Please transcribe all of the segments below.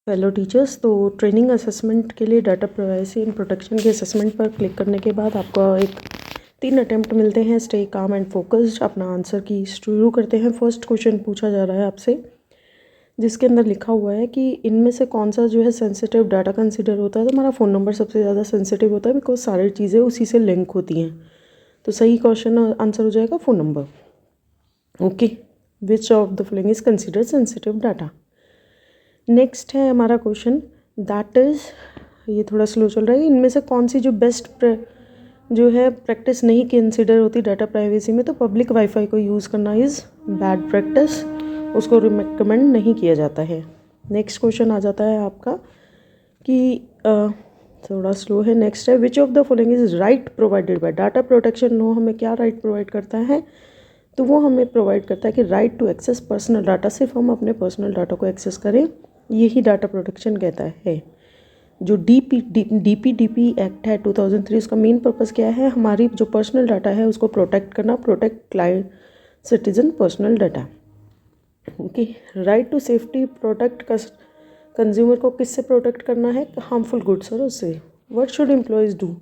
Hello teachers, तो training assessment के लिए डाटा प्राइवेसी एंड प्रोटेक्शन के असेसमेंट पर क्लिक करने के बाद आपको एक 3 अटेम्प्ट मिलते हैं। Stay calm and focused. अपना आंसर की शुरू करते हैं। फर्स्ट क्वेश्चन पूछा जा रहा है आपसे, जिसके अंदर लिखा हुआ है कि इनमें से कौन सा जो है सेंसिटिव डाटा कंसिडर होता है। तो हमारा फ़ोन नंबर सबसे ज़्यादा सेंसिटिव होता है, बिकॉज सारी चीज़ें उसी से लिंक होती हैं। तो सही क्वेश्चन आंसर हो जाएगा phone number. Okay, which of the following is consider sensitive data. Next है हमारा क्वेश्चन, दैट इज़, ये थोड़ा स्लो चल रहा है, इनमें से कौन सी जो बेस्ट जो है प्रैक्टिस नहीं कंसिडर होती डाटा प्राइवेसी में। तो पब्लिक वाईफाई को यूज़ करना इज़ बैड प्रैक्टिस, उसको रिकमेंड नहीं किया जाता है। नेक्स्ट क्वेश्चन आ जाता है आपका कि थोड़ा स्लो है। नेक्स्ट है, which of the following is right provided by data protection no. हमें क्या राइट प्रोवाइड करता है, तो वो हमें प्रोवाइड करता है कि right to access personal data, सिर्फ हम अपने पर्सनल डाटा को एक्सेस करें, यही डाटा प्रोटेक्शन कहता है। जो डीपीडीपी एक्ट है 2003, उसका मेन पर्पस क्या है, हमारी जो पर्सनल डाटा है उसको प्रोटेक्ट करना, protect client citizen personal data. Okay, right to safety, protect consumer को किससे प्रोटेक्ट करना है, हार्मफुल गुड्स और उससे। व्हाट शुड एम्प्लॉयज़ डू,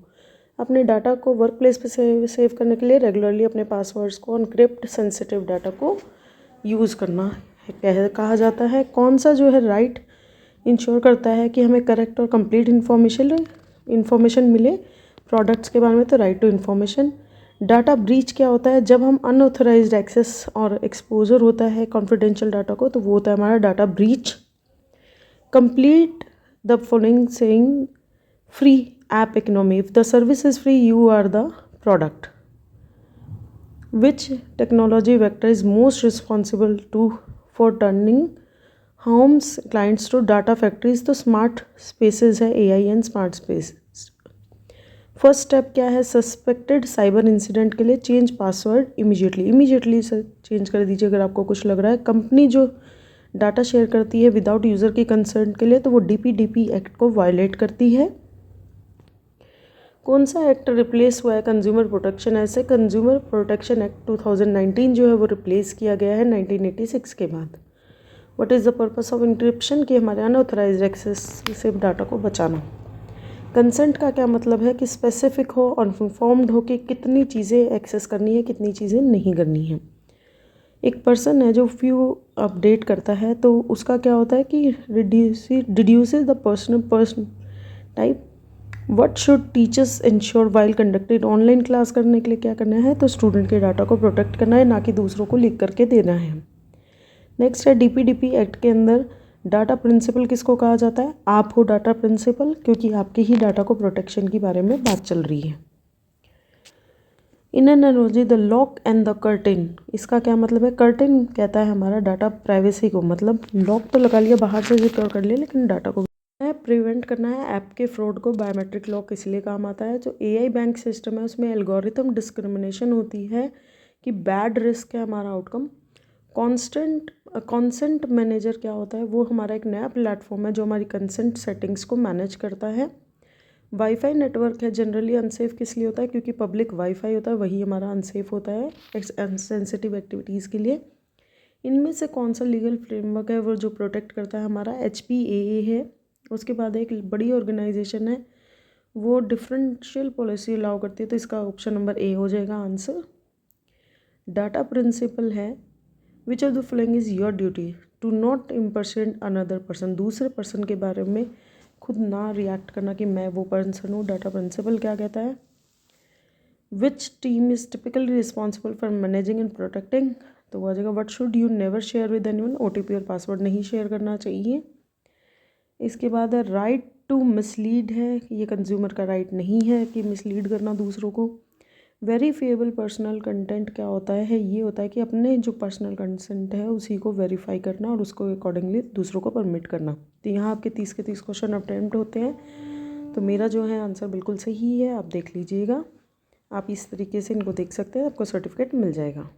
अपने डाटा को वर्क प्लेस पे सेव करने के लिए रेगुलरली अपने पासवर्ड्स को, एनक्रिप्ट सेंसिटिव डाटा को यूज़ करना कहा जाता है। कौन सा जो है राइट इंश्योर करता है कि हमें करेक्ट और कंप्लीट इन्फॉर्मेशन मिले प्रोडक्ट्स के बारे में, तो right to information. Data breach क्या होता है, जब हम अनऑथराइज्ड एक्सेस और एक्सपोजर होता है कॉन्फिडेंशियल डाटा को, तो वो होता है हमारा data breach. Complete the following saying free app economy, if the service is free you are the product. Which technology vector is most responsible for turning homes clients to data factories. तो smart spaces है, AI and smart space. First step क्या है, suspected cyber incident के लिए change password immediately से change कर दीजिए अगर आपको कुछ लग रहा है। कंपनी जो डाटा शेयर करती है विदाउट यूज़र की कंसेंट के लिए, तो वो डीपीडीपी एक्ट को वायलेट करती है। कौन सा एक्ट रिप्लेस हुआ है कंज्यूमर प्रोटेक्शन एक्ट से, कंज्यूमर प्रोटेक्शन एक्ट 2019 जो है वो रिप्लेस किया गया है 1986 के बाद। What is the purpose of encryption, कि हमारे अनऑथराइज्ड एक्सेस से डाटा को बचाना। कंसेंट का क्या मतलब है, कि स्पेसिफिक हो और इन्फॉर्म्ड हो कि कितनी चीज़ें एक्सेस करनी है, कितनी चीज़ें नहीं करनी है। एक पर्सन है जो व्यू अपडेट करता है, तो उसका क्या होता है कि reduces the person type. What should teachers ensure while conducted, online class करने के लिए क्या करना है, तो स्टूडेंट के डाटा को प्रोटेक्ट करना है, ना कि दूसरों को लीक करके देना है। नेक्स्ट है, डीपीडीपी एक्ट के अंदर डाटा प्रिंसिपल किसको कहा जाता है, आप हो डाटा प्रिंसिपल, क्योंकि आपके ही डाटा को प्रोटेक्शन के बारे में बात चल रही है। In analogy the lock and the curtain, इसका क्या मतलब है, कर्टेन कहता है हमारा डाटा प्राइवेसी को, मतलब लॉक तो लगा लिया, बाहर से सिक्योर कर लिया, लेकिन डाटा को प्रिवेंट करना है ऐप के फ्रॉड को। बायोमेट्रिक लॉक इसलिए काम आता है, जो एआई बैंक सिस्टम है उसमें एल्गोरिथम डिस्क्रिमिनेशन होती है कि बैड रिस्क है हमारा आउटकम। कंसेंट मैनेजर क्या होता है, वो हमारा एक नया प्लेटफॉर्म है जो हमारी कंसेंट सेटिंग्स को मैनेज करता है। वाईफाई नेटवर्क है, जनरली अनसेफ किस लिए होता है, क्योंकि पब्लिक वाईफाई होता है, वही हमारा अनसेफ होता है सेंसिटिव एक्टिविटीज़ के लिए। इनमें से कौन सा लीगल फ्रेमवर्क है वो जो प्रोटेक्ट करता है, हमारा HPAA है। उसके बाद एक बड़ी ऑर्गेनाइजेशन है, वो डिफरेंशियल पॉलिसी अलाउ करती है, तो इसका ऑप्शन नंबर A हो जाएगा आंसर। डाटा प्रिंसिपल है, which of the following is your duty to not impersonate another person, दूसरे पर्सन के बारे में खुद ना रिएक्ट करना कि मैं वो पर्सन हूँ। डाटा प्रिंसिपल क्या कहता है, which team is typically responsible for managing and protecting, तो वो आ जाएगा what should you never share with anyone, OTP और पासवर्ड नहीं शेयर करना चाहिए। इसके बाद है राइट टू मिसलीड है, ये कंज्यूमर का राइट नहीं है कि मिसलीड करना दूसरों को। वेरीफिएबल पर्सनल कंटेंट क्या होता है, ये होता है कि अपने जो पर्सनल कंसेंट है उसी को वेरीफाई करना और उसको अकॉर्डिंगली दूसरों को परमिट करना। तो यहाँ आपके 30 के 30 क्वेश्चन अटेम्प्ट होते हैं, तो मेरा जो है आंसर बिल्कुल सही है, आप देख लीजिएगा। आप इस तरीके से इनको देख सकते हैं, आपको सर्टिफिकेट मिल जाएगा।